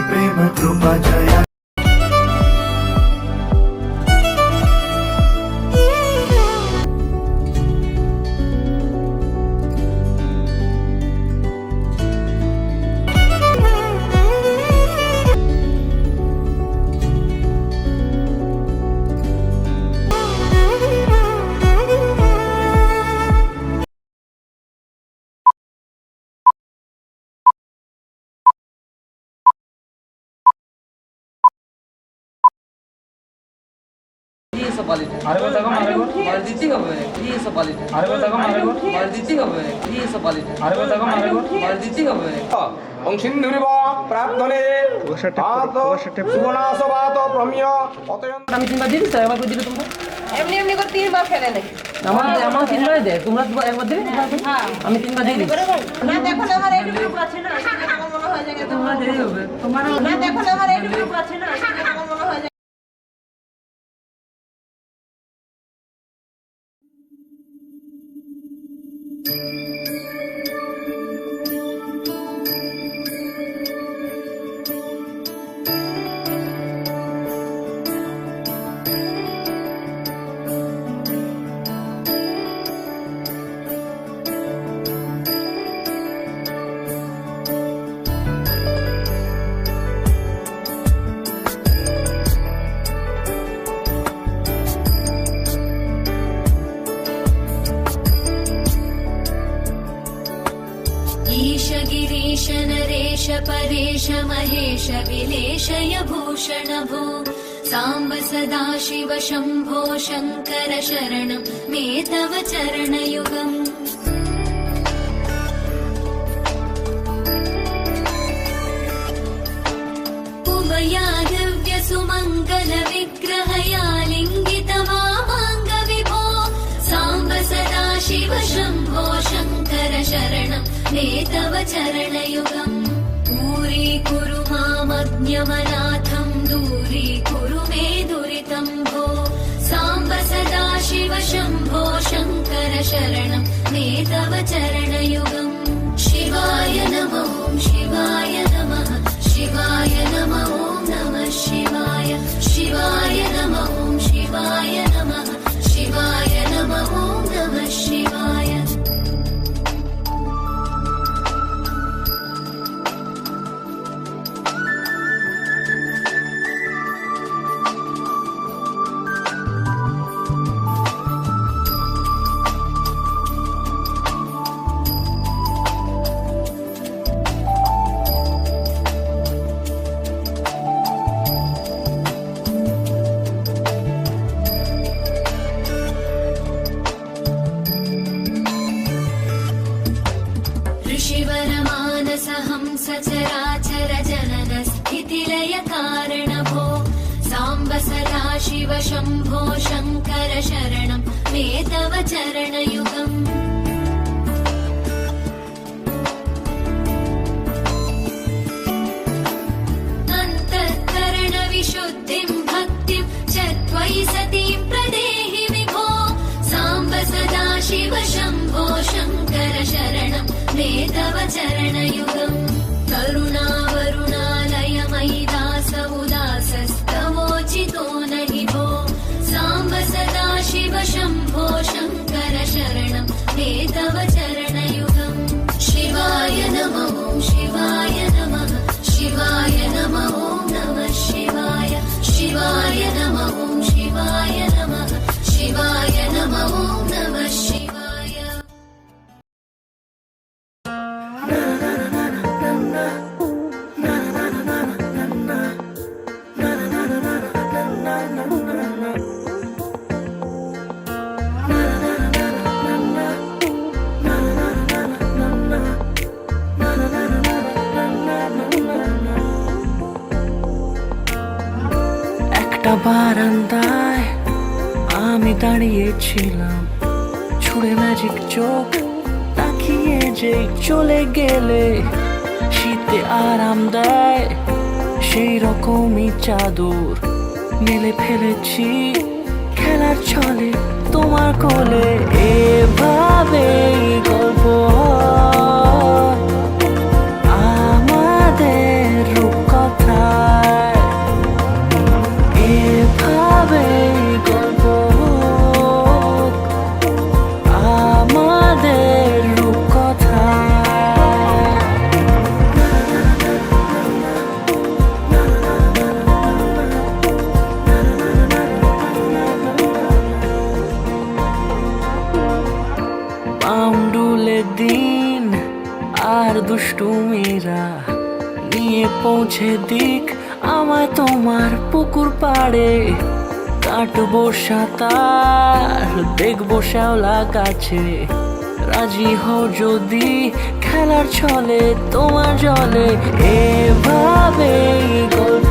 प्रेम कृपा जया সিন্ধুরিব প্রার্থনে সুবনাসবাত প্রম্য অতয়ন্ত। আমি তিনবার দিবি স্যার, একবার করে দিলে তোমরা এমনি এমনি করে তিনবার ফেলে নাকি? আমার তিনবার দেয়, তোমরা একবার দিবে। আমি তিনবার দিয়ে দিই। না দেখো না, আমার এইটুকু গ্রুপ আছে না, সেটা আমার মনে হয় যে তোমরা দেরি হবে তোমার। না দেখো না, আমার এইটুকু গ্রুপ আছে না, সেটা আমার মনে হয় যে ईश गिरीश नरेश परेश महेश विलेशय भूषण भो साम्ब सदा शिव शम्भो शङ्कर शरणं मे तव चरणयुगम्। उमया दिव्य सुमङ्गल विग्रहया लिङ्गित वामाङ्ग विभो साम्ब सदा शिव शम्भो शङ्कर शरणं मे तव चरणयुगम्। दूरीकुरु मामज्ञमनाथं दूरीकुरु मे दुरितं भो साम्ब सदा शिव शम्भो शङ्कर शरणं मे तव चरणयुगम्। शिवाय नमो शिवाय नमः शिवाय नमो नमः शिवाय शिवाय नमो शिवाय नमः शिवाय नमो नमः शिवाय। ऋषिवरमानसहंस चराचर जनन स्थितिलय कारण भो साम्ब सदा शिव शम्भो शङ्कर शरणं मे तव चरणयुगम्। अन्तःकरण विशुद्धिं भक्तिं च त्वयि सतीं प्रदेहि विभो साम्ब सदा शिव शम्भो शङ्कर शरणं मे तव चरणयुगम्। करुणावरुणालय मयि दास उदासस्तवोचितो नहि भो साम्ब सदा शिव शम्भो शङ्कर शरणं मे तव चरणयुगम्। शिवाय नमो शिवाय नमः शिवाय नमो नमः शिवाय शिवाय नमो शिवाय नमः शिवाय नमो नमः शिवाय। একটা বারান্দায় আমি দাঁড়িয়েছিলাম, ছুঁড়ে ম্যাজিক চোখ তাকিয়ে যে চলে গেলে শীতে আরাম দেয় সেই রকমই চাদর মেলে ফেলেছি খেলার ছলে তোমার কোলে। এভাবেই গল্প আমাদের রূপকথা দুষ্টুমিরা নিয়ে পৌঁছে দিক আমায় তোমার পুকুর পাড়ে। কাটবো সাঁতার, দেখবো শ্যাওলা গাছে, রাজি হও যদি খেলার ছলে তোমার জলে। এভাবে গল্প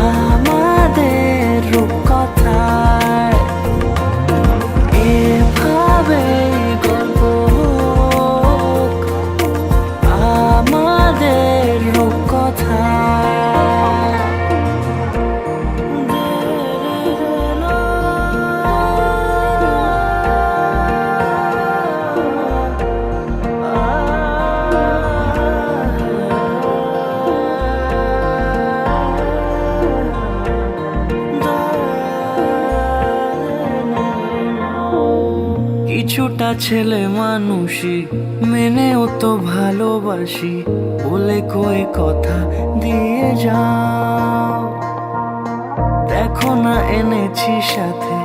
আমাদের রূপকথায়, এভাবে গল্প আমাদের রূপকথায়। কিছুটা ছেলে মানুষই মেনেও তো ভালোবাসি, বলে কয়ে কথা দিয়ে যাও। দেখো না এনেছি সাথে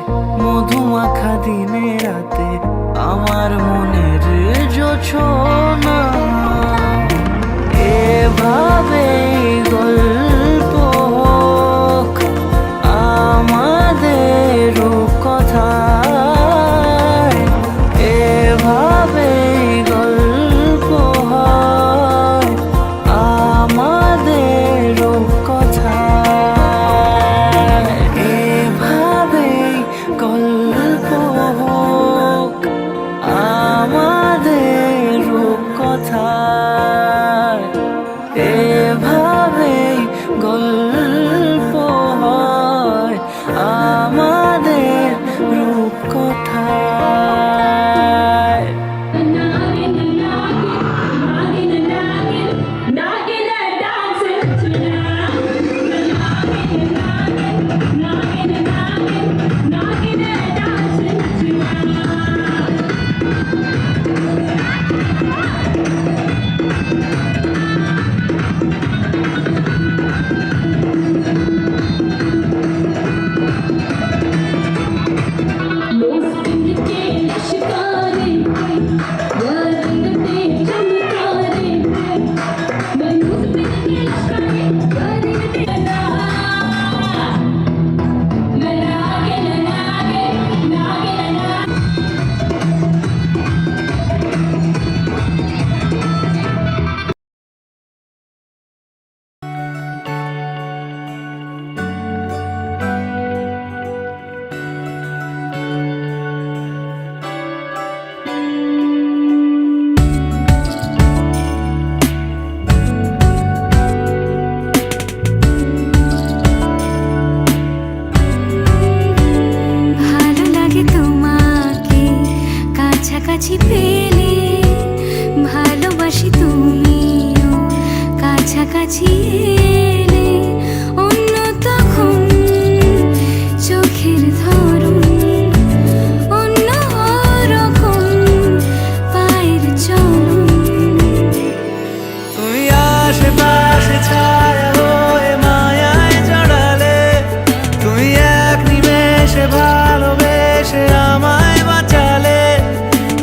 মধুমাখা দিনে রাতে, আমার মনের জোছনা। এভাবে গল্প হোক আমাদের রূপকথায়, এভাবে গল্প হয় আমাদের রূপকথায়, এভাবে গল্প হোক আমাদের রূপকথায়, এভাবে গল্প হয় আমাদের রূপকথায়। ভালো লাগে তোমাকে কাছাকাছি পেলে, ভালোবাসি তুমিও কাছাকাছি এলে। অন্য তখন চোখের ধরন, অন্য রকম পায়ের চলন। তুমি আশেপাশে ছায়া হয়ে মায়ায় জড়ালে, তুমি এক নিমেষে ভালোবেসে আমায় বাঁচালে।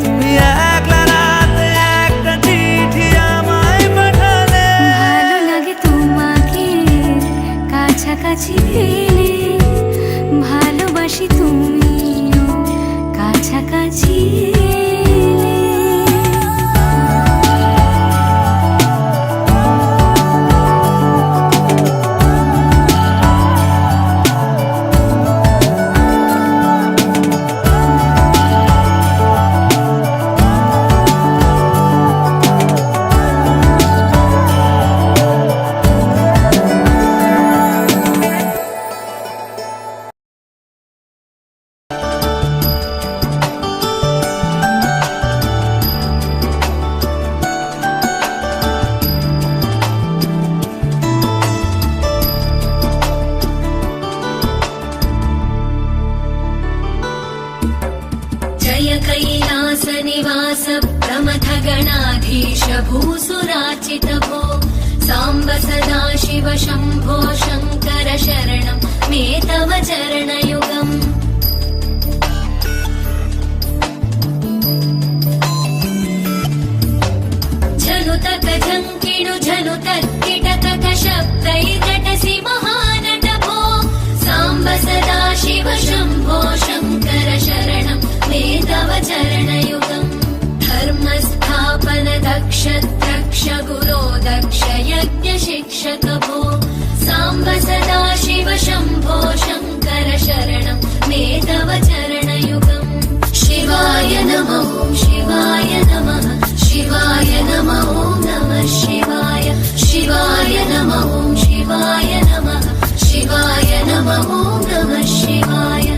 তুমি একলা রাতে একটা চিঠি আমায় পাঠালে। ভালো লাগে তোমাকে কাছাকাছি পেলে, ভালোবাসি তুমিও কাছাকাছি এলে। जय कैलासनिवास प्रमथ गणाधीश भूसुराचित भो, साम्ब सदाशिव शम्भो शङ्कर शरणं मे तव चरणयुगम्। तक झङ्किणु झनु तत्किटकक शब्दैर्नटसि महानटभो साम्ब सदा शिव शम्भो शङ्कर शरणं मे तव चरणयुगम् धर्मस्थापन दक्ष द्रक्ष गुरो दक्ष यज्ञ शिक्षक भो साम्ब सदा शिव शम्भो शङ्कर शरणं मे तव चरणयुगम् शिवाय नमः शिवाय नमः शिवाय नमः नमः शिवाय शिवाय नमः शिवाय नमः शिवाय नमः नमः शिवाय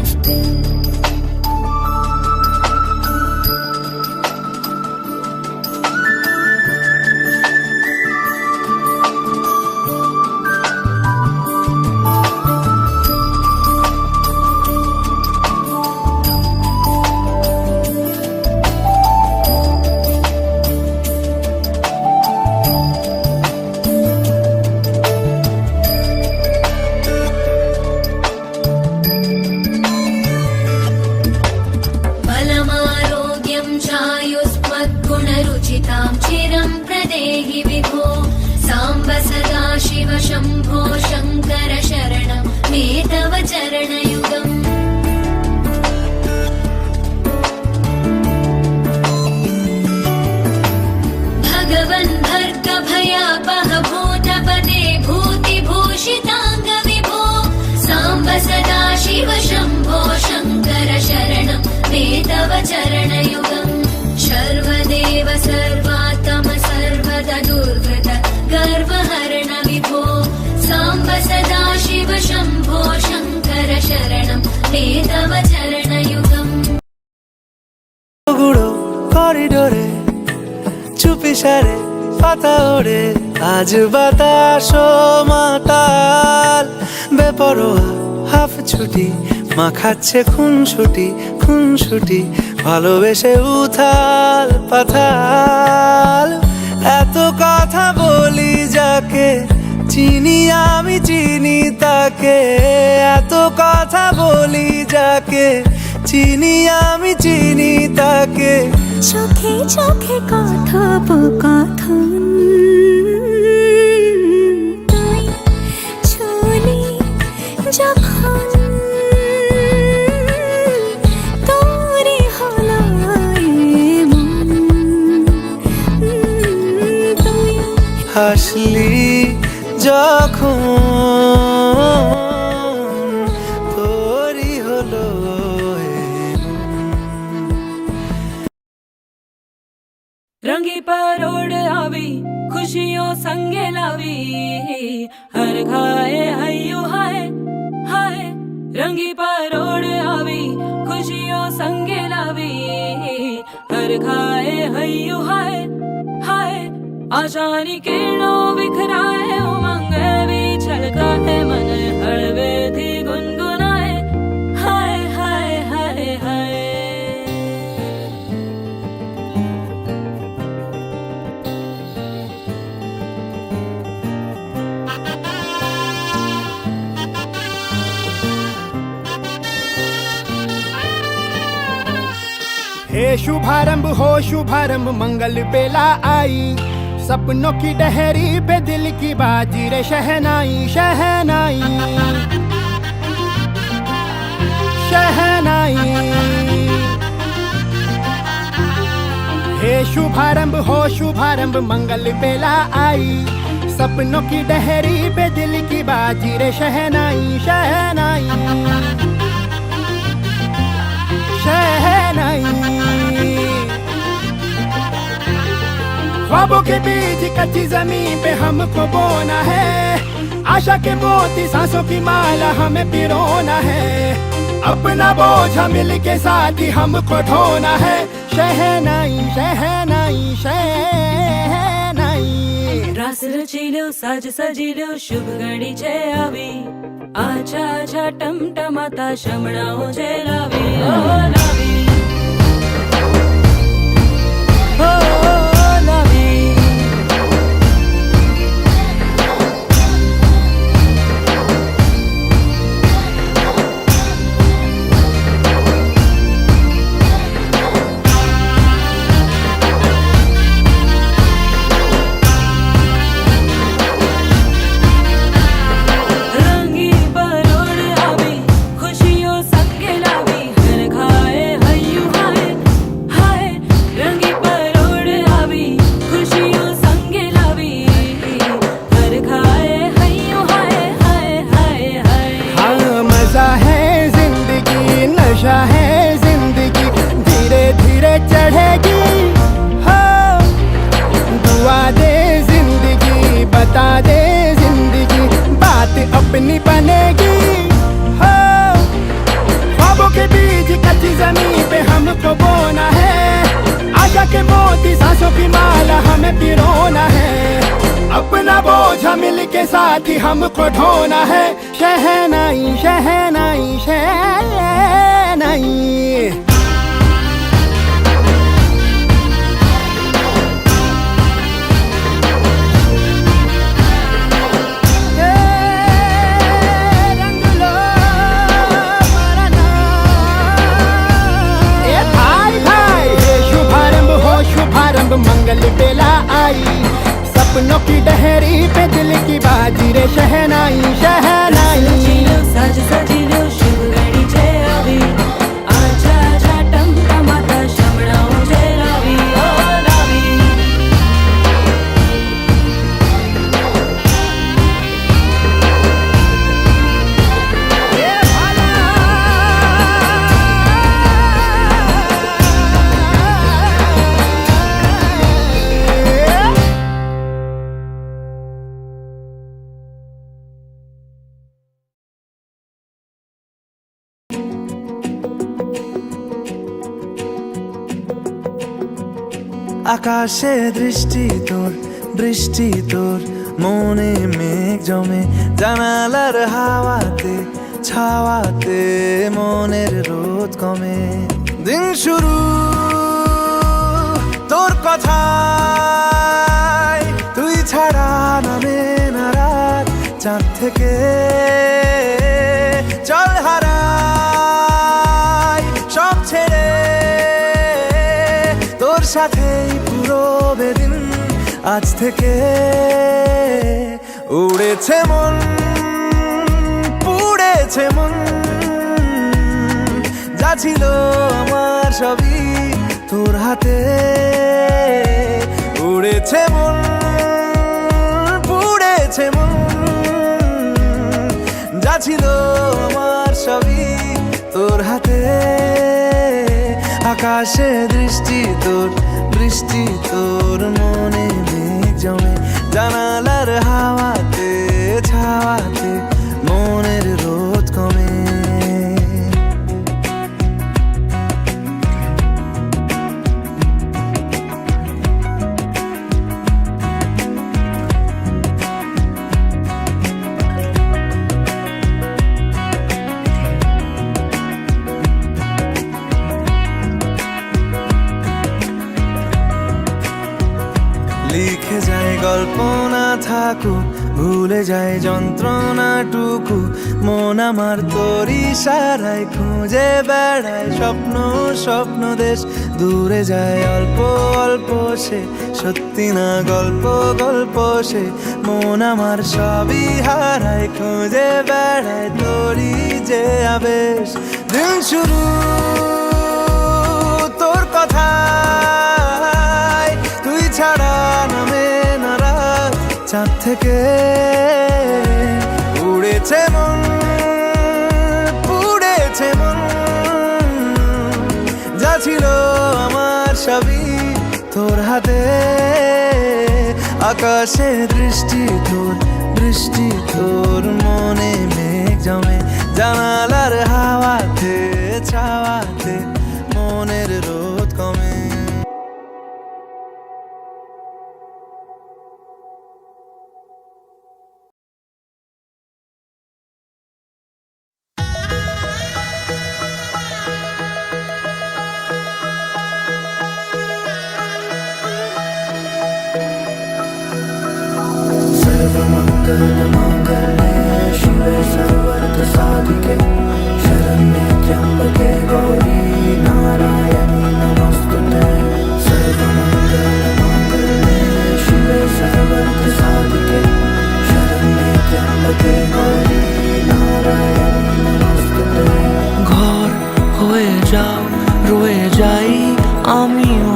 बलमारोग्यं चायुष्मद्गुणरुचितां चिरं प्रदेहि विभो साम्ब सदा शिव शम्भो शङ्कर शरणं मे तव चरणयुगम् भगवन् भर्ग भयापह भूतपते भूतिभूषिताङ्ग विभो साम्ब सदा शिव शम्भो शङ्कर शरणं मे तव चरणयुगम् सर्वदेव सर्वात्म सर्वदा दुर्गत गर्वहरण विभो साम्ब सदा शिव शम्भो शङ्कर शरणं मे तव चरणयुगम् গুঁড়ো করিডোরে চুপি সারে পাতা ওড়ে আজ বাতাস মাতাল বেপরোয়া হাফ ছুটি মাখাচ্ছে খুনসুটি ভালোবেসে উথাল পাথাল এত কথা বলি যাকে চিনি আমি চিনি তাকে এত কথা বলি যাকে চিনি আমি চিনি তাকে চোখে চোখে কথোপকথন তুই চলি যখন তোরই হলো মন তুই হাসলি যখন তোরই হলো रंगी परोड़ आवी खुशियों संगे लावी हर घाए हयू हाय हाय रंगी परोड़ आवी खुशियों संगे लावी हर घाए हयू हाय हाय आशानी किरणों बिखराए उमंग भी छलका है मन हड़वे थी गुनगुनाए हाय हाय हाय हाय हे शुभारंभ हो शुभारंभ मंगल बेला आई सपनों की डहरी पे दिल की बाजी रे शहनाई शहनाई शहनाई हे शुभारंभ हो शुभारंभ मंगल बेला आई सपनों की डहरी पे दिल की बाजी रे शहनाई शहनाई शहनाई ख्वाबों के बीच कच्ची जमीन पे हमको बोना है आशा के मोती सांसों की माला हमें पिरोना है अपना बोझा मिल के साथ ही हमको ढोना है शहनाई शहनाई शहनाई रास रचिलो साज सजिलो शुभ घड़ी छे आवी आछा आछा टमटमाता शमणाओ छे लावी ओ लावी ओ लावी अपना बोझ मिल के साथ ही हमको ढोना है शहनाई शहनाई शहनाई शुभारंभ मंगल बेला आई सपनों की डहरी पे दिल की बाजी रे शहनाई शहनाई सजीलो साज सजीलो शुभ घड़ी છે આવી આજા આજા ટમટમાતા શમણાઓ છે લાવી ઓ લાવી আকাশে দৃষ্টি তোর বৃষ্টি তোর মনে মেঘ জমে জানালার হাওয়াতে ছাওয়াতে মনের রোদ কমে দিন শুরু তোর কথায় তুই ছাড়া নামে না রাত চাঁদ থেকে চল হারাই সব ছেড়ে তোর সাথেই পুরো বেদিন আজ থেকে উড়েছে মন পুড়েছে মন যা ছিল আমার সবই তোর হাতে উড়েছে মন পুড়েছে মন যা ছিল আমার সবই তোর হাতে আকাশে দৃষ্টি তোর বৃষ্টি তোর মনে মেঘ জমে জানালার হাওয়াতে ছাওয়াতে মনের রোদ কমে লিখে যায় গল্প না থাকুক ভুলে যায় যন্ত্রণাটুকু মন আমার তোর ইশারায় খুঁজে বেড়ায় স্বপ্ন স্বপ্ন দেশ দূরে যায় অল্প অল্প সে সত্যি না গল্প গল্প সে মন আমার সবই হারায় খুঁজে বেড়ায় তোরই যে আবেশ দিন শুরু তোর কথায় তুই ছাড়া নামে না রাত চাঁদ থেকে উড়েছে মন পুড়েছে মন যা ছিল আমার সবই তোর হাতে আকাশে দৃষ্টি তোর বৃষ্টি তোর মনে মেঘ জমে জানালার হাওয়াতে ছাওয়াতে মনের রোদ কমে ঘর হয়ে যাও রয়ে যাই আমিও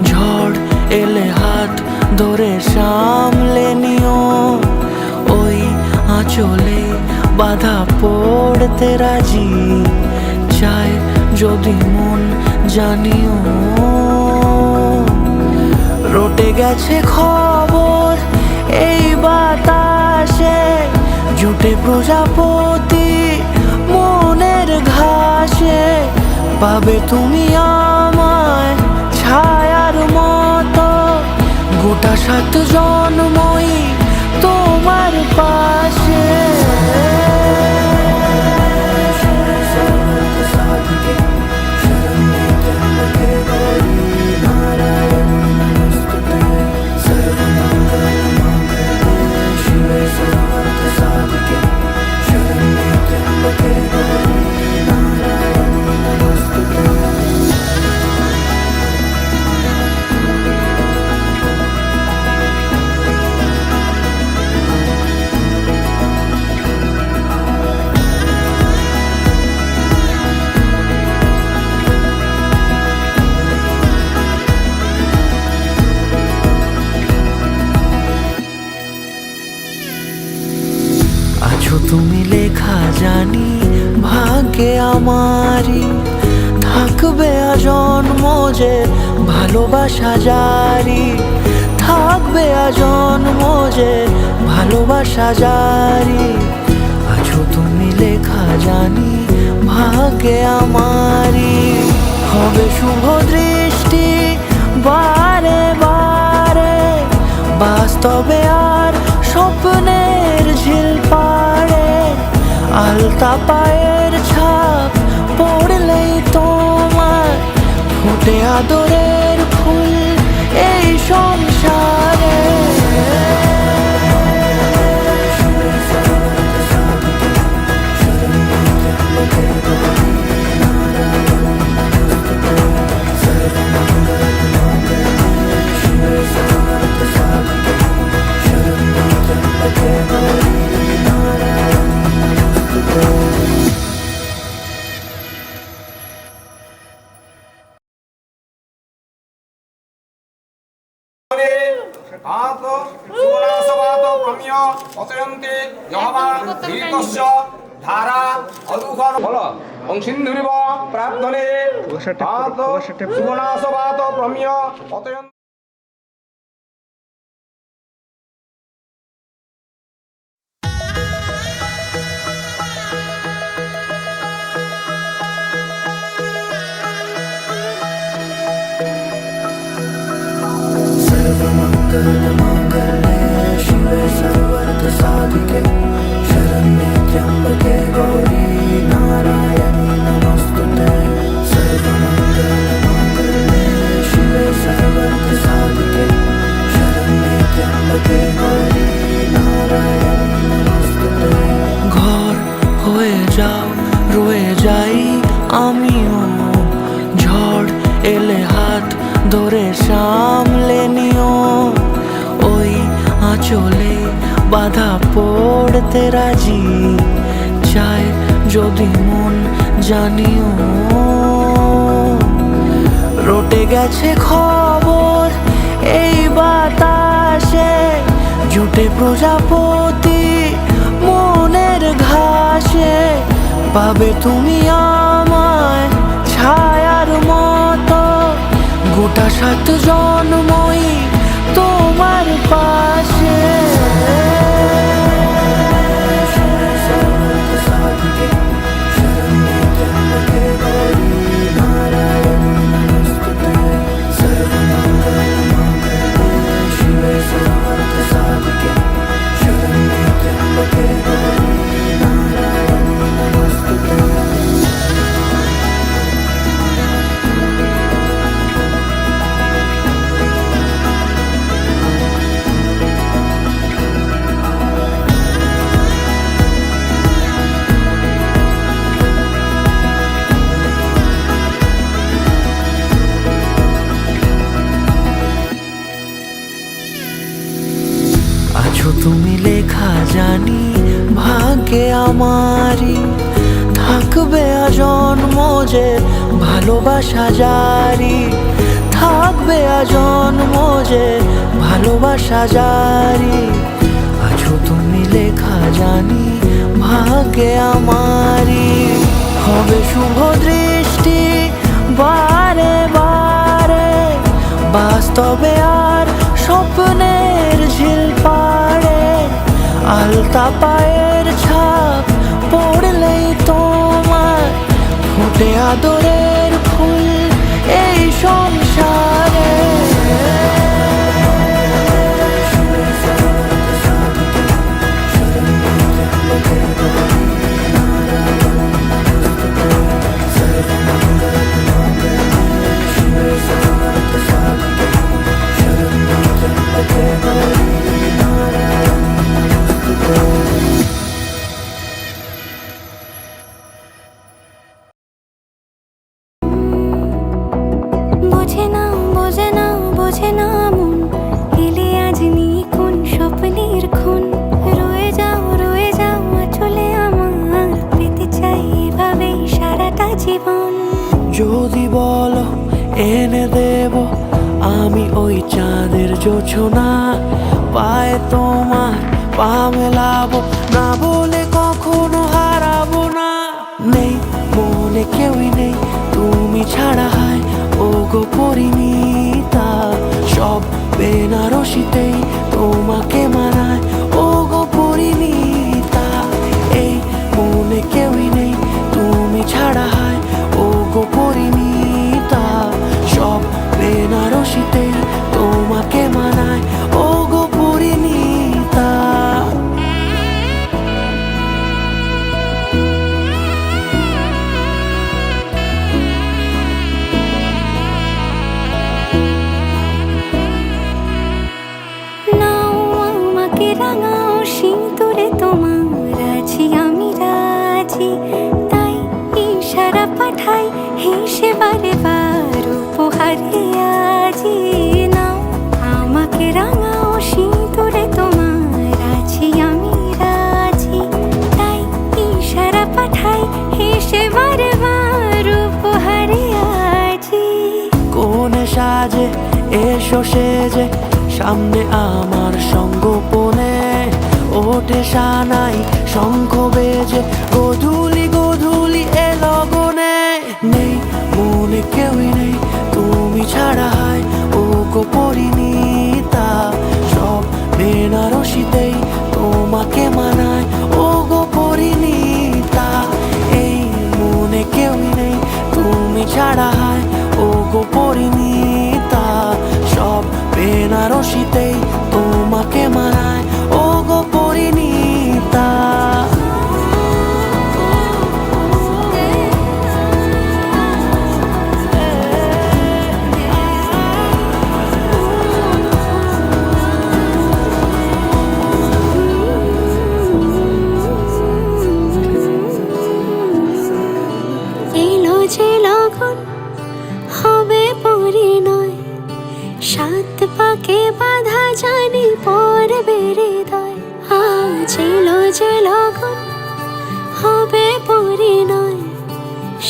ঝড় এলে হাত ধরে সামলে নিও ওই আঁচলে বাধা পড়তে রাজি চায় যদি মন জানিও রটে গেছে খবর এই বাতাসে জুটে প্রজাপতি মনের ঘাসে পাবে তুমি আমায় ছায়ার মতো গোটা 7 জন্মই আছো তুমি লেখা জানি ভাগ্যে আমারই, থাকবে আজন্ম যে ভালোবাসা জারি, থাকবে আজন্ম যে ভালোবাসা জারি। আছো তুমি লেখা জানি ভাগ্যে আমারই, হবে শুভ দৃষ্টি বারে বারে, বাস্তবে আর স্বপ্নের ঝিল পাড়ে, আলতা পায়ের ছাপ পড়লেই তোমার ফুটে আদরের ফুল এই সংসারে। আত সুনাসবাত প্রমিয় অতয়ন্তে যহবা দীর্ঘস্য ধারা অদুঘন বলো ওং সিন্ধুরিব প্রার্থনে আত সুনাসবাত প্রমিয় অতয়ন্তে शिवे सर्वार्थ साधिके शरण्ये त्र्यंबके गौरी नारायणी नमोस्तुते। सर्वमंगलमांगल्ये शिवे सर्वार्थ साधिके शरण्ये त्र्यंबके गौरी नारायणी नमोस्तुते। ঘর হয়ে যাও রয়ে যাই আমিও, ঝড় এলে হাত ধরে সামলে নিও, ওই আঁচলে বাধা পড়তে রাজি, চাই যদি মন জানিও। রটে গেছে খবর এই বাতাসে, জুটে প্রজাপতি মনের ঘাসে, পাবে তুমি আমায় ছায়ার মতো, গোটা 7 জন্মই তোমার পাশে। আছো তুমি লেখা জানি ভাগ্যে আমারই, থাকবে আজন্ম যে ভালোবাসা জারি, থাকবে আজন্ম যে ভালোবাসা জারি। আছো তুমি লেখা জানি ভাগ্যে আমারই, হবে শুভ দৃষ্টি বারে বারে, বাস্তবে আর স্বপ্নের ঝিল পাড়ে, আলতা পায়ের ছাপ পড়লেই তোমার ফুটে আদরের ফুল এই সংসারে। বোঝে না বোঝে না বোঝে না মন, এলে আজ নিখুন স্বপ্নের খুন, রয়ে যাও আঁচলে আমার, পেতে চাই এভাবেই সারাটা জীবন। যদি বলো এনে দেব আমি ওই চাঁদের জোছনা, পায়ে তোমার পা মেলাবো, না বলে তুমি ছাড়া হয় ও গো পরিণীতা, সব বেনারসিতেই তোমাকে মানায় ও গো পরিণীতা। এই মনে কেউই নেই তুমি ছাড়া হয় ও গো পরিণীতা, সব বেনারসিতেই তোমাকে মানায় ও গো পরিণীতা। নাও আমাকে রাঙাও সিঁদুরে তোমার আছি আমি রাজি, তাই ইশারা পাঠাই হেসে বারে বার উপহারে আজি। নাও আমাকে রাঙাও সিঁদুরে তোমার আছি আমি রাজি, তাই ইশারা পাঠাই হেসে বারে বার উপহারে আজি। কোন সাজে এসো সেজে সামনে আমার সঙ্গোপনে, ওঠে সানাই শঙ্খ বেজে গধূলি গধূলি এ লগনে। নেই মনে কেউই নেই তুমি ছাড়া হয় ও গো পরিণীতা, সব বেনারসিতেই তোমাকে মানায় ও গো পরিণীতা। এই মনে কেউই নেই তুমি ছাড়া হয় ও গো পরিণীতা, সব বেনারসিতেই তোমাকে মানায় ও গো পরিণীতা। এলো যে লগন হবে পরিণয়, সাত পাকে বাধা জানি পড়বে হৃদয়। আজ এলো যে লগন হবে পরিণয়,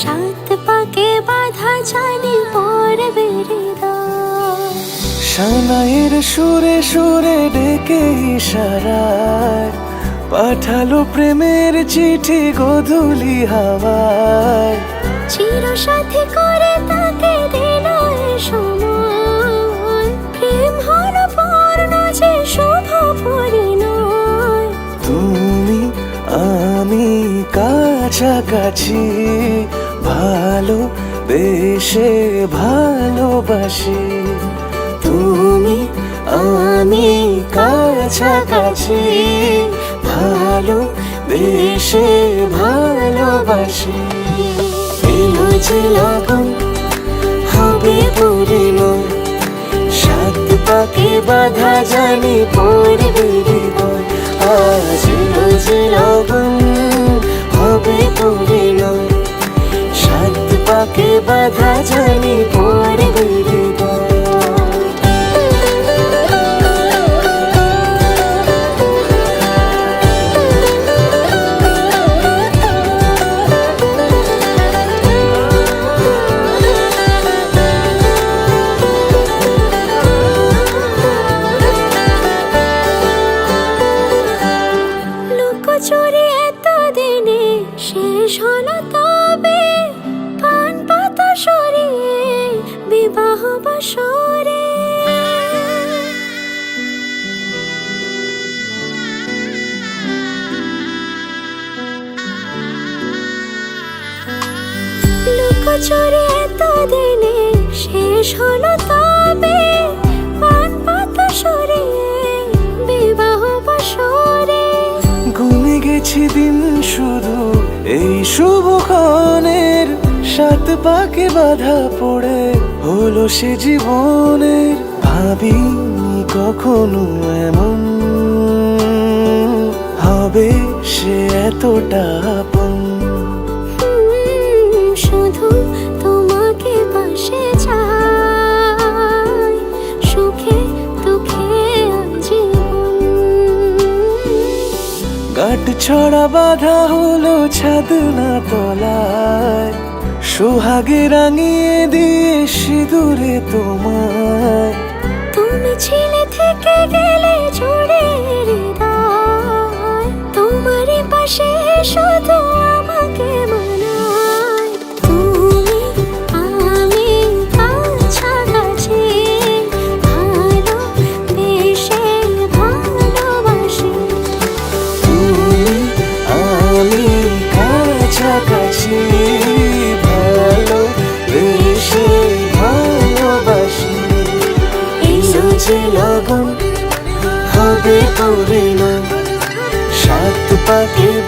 সাত পাকে বাধা জানি পড়বে হৃদয়। সানাইয়ের সুরে সুরে ডেকে ইশারায় পাঠালো প্রেমের চিঠি গধূলি হাওয়ায়। চির সাথী করে তাকে দিল এ সময়, প্রেম হলো পূর্ণ যে শুভ পরিণয়। তুমি আমি কাছাকাছি, ভালো বেশে ভালোবাসি। তুমি আমি কাছাকাছি, ভালো বেশে ভালোবাসি। এলো যে লগন হবে পরিণয়, সাত পাকে বাধা জানি পড়বে হৃদয়। আজ এলো যে লগন হবে পরিণয়, সাত পাকে বাধা জানি পড়বে হৃদয়। লুকোচুরি এতদিনে শেষ হলো তবে, পান পাতা সরিয়ে বিবাহ বাসরে। লুকোচুরি এতদিনে শেষ হলো তবে, পান পাতা সরিয়ে বিবাহ বাসরে। গুনে গেছি দিন শুধু এই শুভক্ষণের, সাত পাকে বাধা পড়ে হলো সে জীবনের। ভাবিনি কখনো এমন হবে সে এতটা আপন। শুধু তোমাকে পাশে চাই, সুখে দুঃখে আজীবন। গাঁট ছড়া বাধা হলো ছাদ না তলায়, সোহাগে রাঙিয়ে দিয়ে সিঁদুরে তোমায়। তুমি ছিলে থেকে গেলে জুড়ে হৃদয়, তোমারই পাশে শুধু আমাকে মানায়। তুমি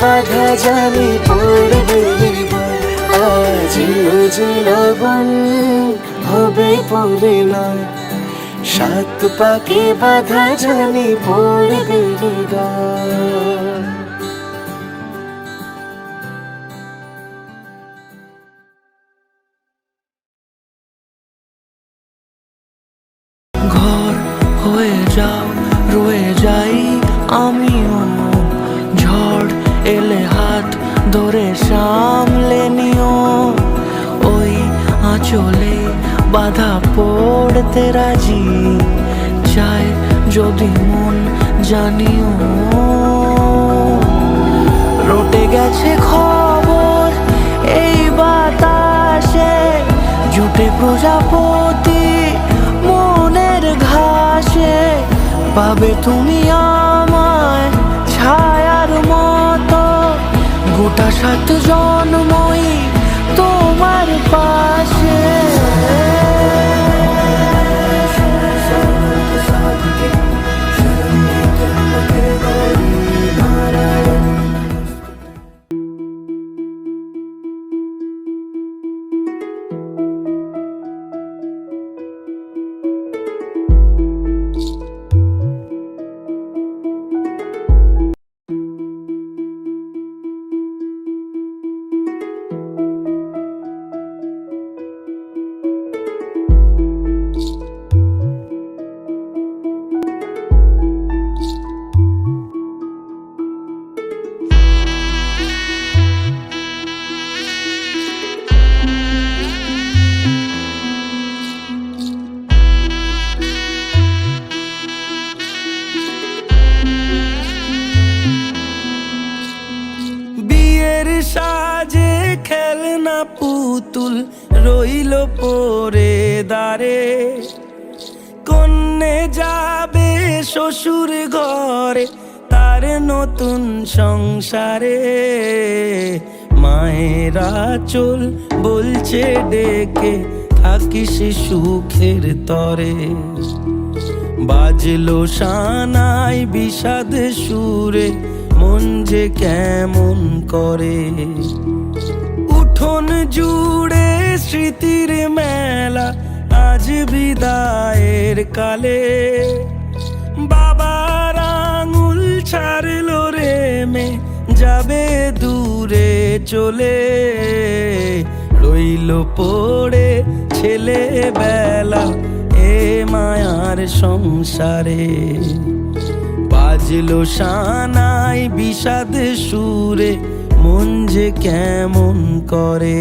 বাধা জানি পড়বে এবার, আজ লগন হবে পরে নয়, সাত পাকে বাধা জানি পড়বে এবার। ঘর হয়ে যাও রয়ে যাই আমিও, ঝড় এলে হাত ধরে সামলে নিও, ওই আঁচলে বাধা পড়তে রাজি, চাই যদি মন জানিও। রটে গেছে খবর এই বাতাসে, জুটে প্রজাপতি মনের ঘাসে, পাবে তুমি আমায় ছায়ার মতো, গোটা 7 জন্মই তোমার পাশে। সাজে খেলনা পুতুল রইল পরে দাঁড়ে, কন্যে যাবে শ্বশুর ঘরে তার নতুন সংসারে, মায়েরা চল বলছে ডেকে থাকিস সুখের তরে, বাজলো সানাই বিষাদ সুরে মন যে কেমন করে, উঠোন জুড়ে স্মৃতির মেলা আজ বিদায়ের কালে, বাবার আঙুল ছাড়লো রে মে যাবে দূরে চলে, রইল পড়ে ছেলেবেলা এ মায়ার সংসারে, বাজলো সানাই বিষাদ সুরে মন যে কেমন করে।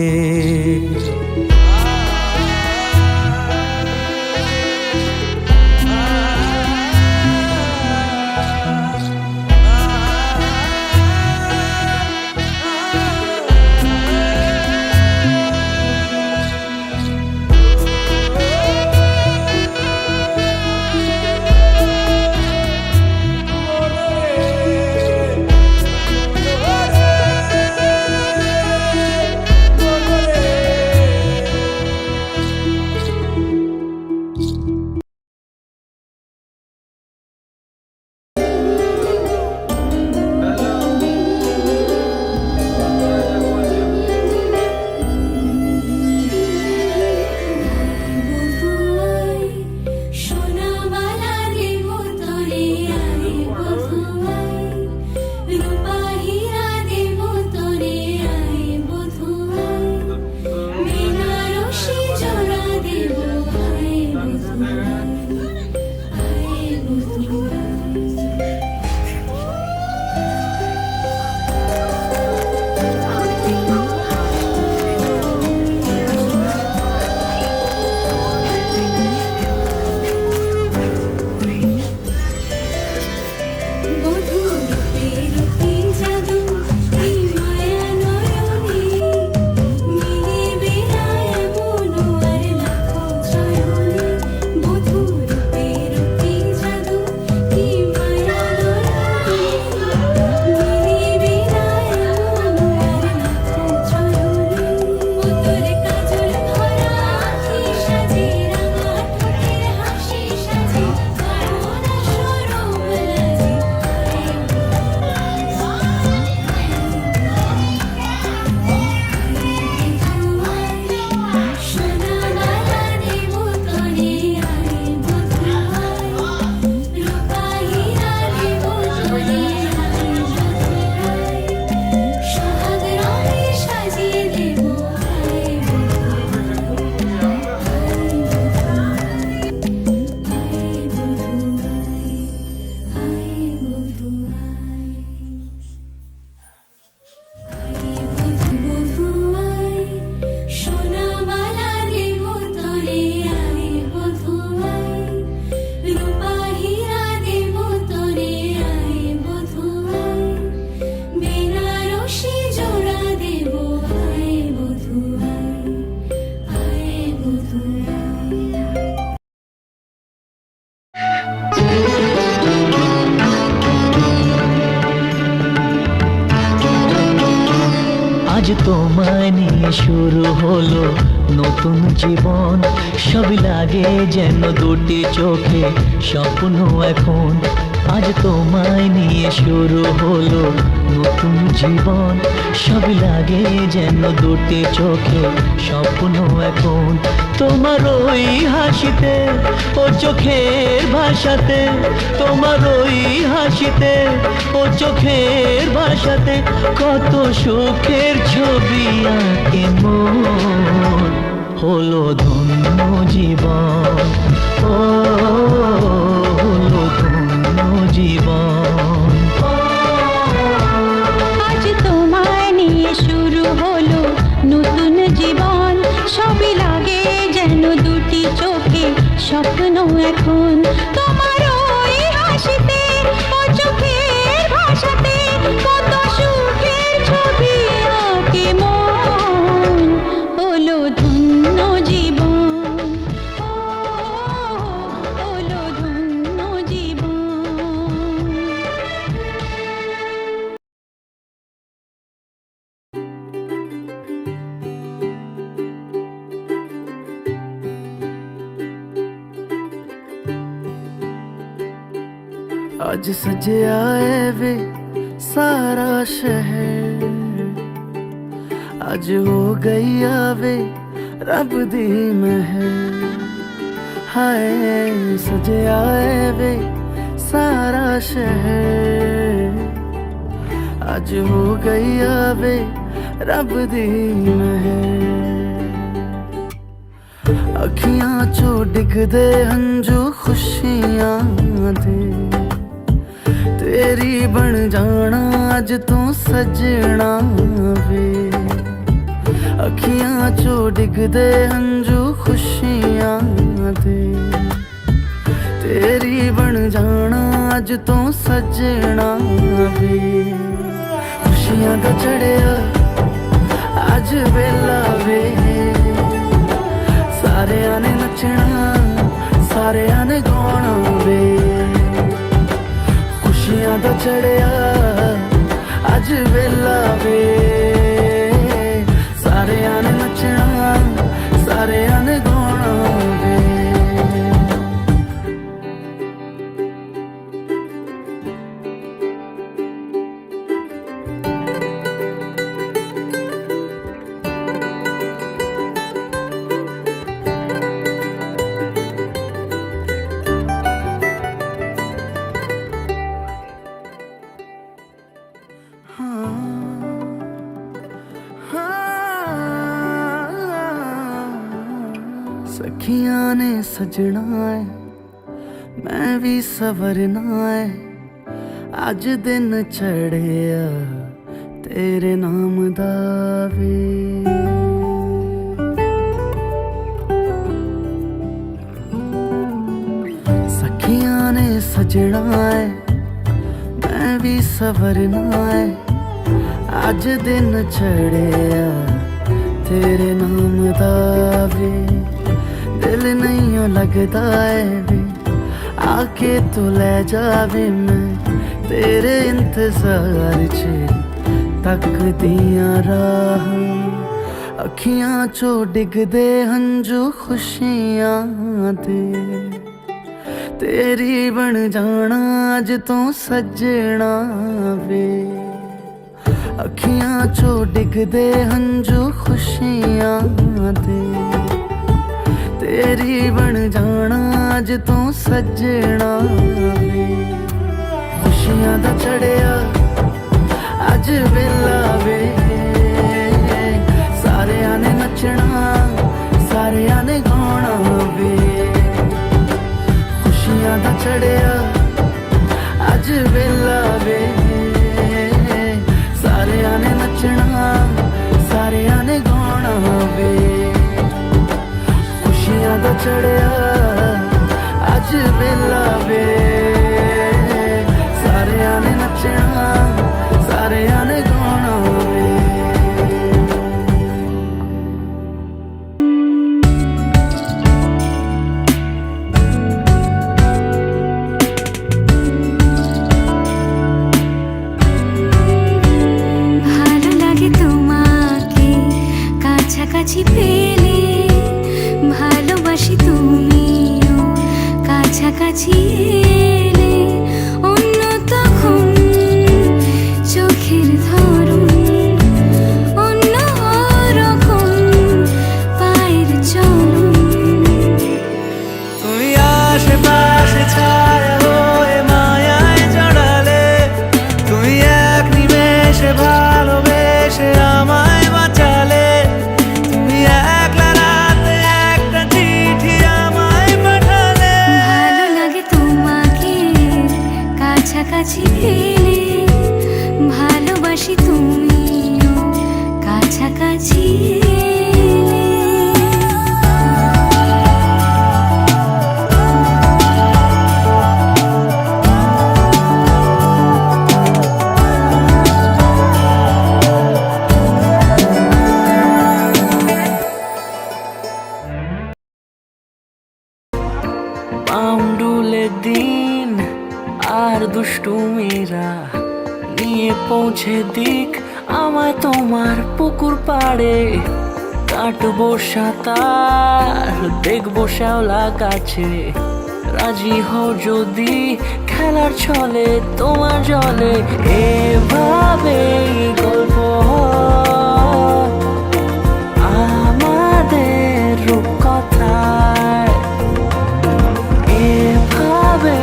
আজ তোমায় নিয়ে শুরু হলো নতুন জীবন, সবই লাগে যেন দুটি চোখে স্বপ্ন এখন। আজ তোমায় নিয়ে শুরু হলো নতুন জীবন, সবই লাগে যেন দুটি চোখে স্বপ্ন এখন। তোমার ওই হাসিতে ও চোখের ভাষাতে, তোমার ওই হাসিতে ও চোখের ভাষাতে কত সুখের ছবি আঁকে মন। হলো ধন্য জীবন, ও হলো ধন্য জীবন। আজ তোমায় নিয়ে শুরু হলো নতুন জীবন, সবই লাগে যেন দুটি চোখে স্বপ্ন এখন। তোমার ওই হাসিতে ও চোখের ভাষাতে কত সুখের ছবি আঁকে মন। হলো ধন্য জীবন, হলো ধন্য জীবন। आज सजया है वे सारा शहर, आज हो गई आवे रब दी महर। हाय सजया है वे सारा शहर, आज हो गई आवे रब दी महर। अखियां चो डिगदे हंजू खुशियां दे, तेरी बन जाना अज तू सजना वे। अखियां चो डिगदे हंजू खुशियां दे, तेरी बन जाना अज तू सजना वे। खुशियां दा चढ़िया अज वेला वे, सारेयां ने नचना सारेयां ने गाना वे। खुशियां दा चढ़िया अज वेला वे, सारेयां ने नचना सारेयां ने गाना वे। सखियां ने सजना है मैं भी सवरना है, अज दिन चढ़िया तेरे नाम दा वे। सखियां ने सजना है मैं भी सवरना है, अज दिन चढ़िया तेरे नाम दा वे। दिल नहीं लगता है वे आके तू ले जावे, मैं तेरे इंतजार च तक दिया राह। अखियां चो डिगदे हंजू खुशियां दे, तेरी बन जाना अज तू सजना वे। अखियां चो डिगदे हंजू खुशियां दे, तेरी बन जाना अज तू सजना वे। खुशियां दा चढ़िया अज वेला वे, सारेयां ने नचना सारेयां ने गाना वे। खुशियां दा चढ़िया अज वेला वे, सारेयां ने नचना सारेयां ने गाना वे। खुशियां दा चढ़िया अज वेला वे, सारेयां ने नचना सारेयां ने गाना वे। ভালো লাগে তোমায় কাছাকাছি পেলে ভালোবাসি তুমিও কাছাকাছি এলে অন্য তখন চোখের ধরন অন্য রকম পায়ের চরণ তুমি আশেপাশে ছায়া হয়ে মায়ায় জড়ালে তুমি এক নিমেষে ভালোবেসে আমায় বাঁচালে তুমি একলা রাতে একটা চিঠি আমায় পাঠালে ভালো লাগে তোমাকে কাছাকাছি পেলে ভালোবাসি তুমিও কাছাকাছি এলে। পাউন্ডুলে দিন আর দুষ্টু মেয়েরা নিয়ে পৌঁছে দিক আমায় তোমার পুকুর পাড়ে কাটবো সাঁতার দেখবো শ্যাওলা গাছে রাজি হও যদি খেলার ছলে তোমার জলে এভাবেই গল্প হয় আমাদের রূপকথায় এভাবে